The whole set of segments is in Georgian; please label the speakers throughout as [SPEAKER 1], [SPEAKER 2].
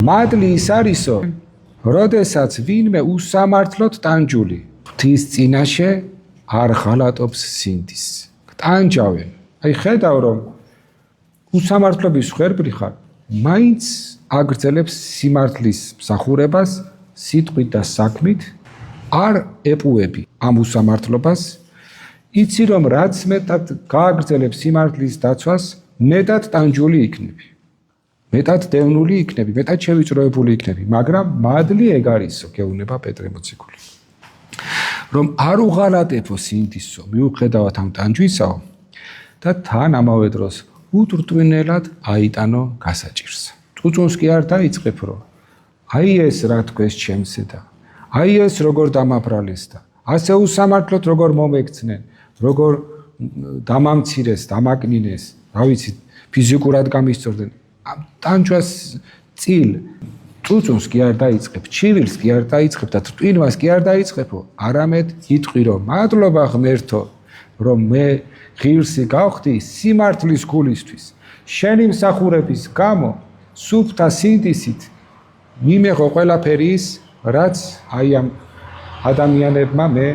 [SPEAKER 1] მადლი ის არისო, როდესაც ვინმე უსამართლოდ ტანჯული, ღვთის წინაშე არ ღალატობს სინდის. ტანჯავენ. აი ხედავ რომ უსამართლობის ხერბლი ხარ, მაინც აგრძელებს სიმართლის მსახურებას, სიტყვით და საქმით, არ ეპუები ამ უსამართლობას, იცი რომ რაც მეტად გააგრძელებს სიმართლის დაცვას, მეტად ტანჯული იქნები. მეტად დევნული იქნები, მეტად შევიწროებული იქნები, მაგრამ მადლი ეგ არისო, გეუბნება პეტრე მოციქული. რომ არ უღალატებო სინდისო, მიუხედავად ამ ტანჯვისაო და თან ამავე დროს უთრტვინელად აიტანო გასაჭირს. წუწუნს კი არ დაიწყებ, რომ აი ეს რა თქვეს ჩემზე და აი ეს როგორ დამაბრალეს და ასე უსამართლოდ როგორ მომექცნენ, როგორ დამამცირეს, დამაკნინეს, რა ვიცი, ფიზიკურად გამისწორდნენ. ტანჯვას წილ წუწუნს კი არ დაიწყებ, ჩივილს კი არ დაიწყებ და თრტვინვას კი არ დაიწყებო, არამედ იტყვი რომ მადლობა ღმერთო, რომ მე ღირსი გავხდი სიმართლის გულისთვის. შენი მსახურების გამო სუფთა სინდისით მიმეღო ყველაფერი ის, რაც აი ამ ადამიანებმა მე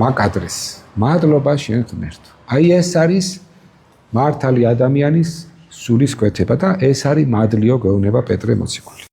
[SPEAKER 1] მაკადრეს. მადლობა შენ ღმერთო. აი ეს არის მართალი ადამიანის სულის კვეთება და ეს არის მადლიო, გეუბნება პეტრე მოციქული.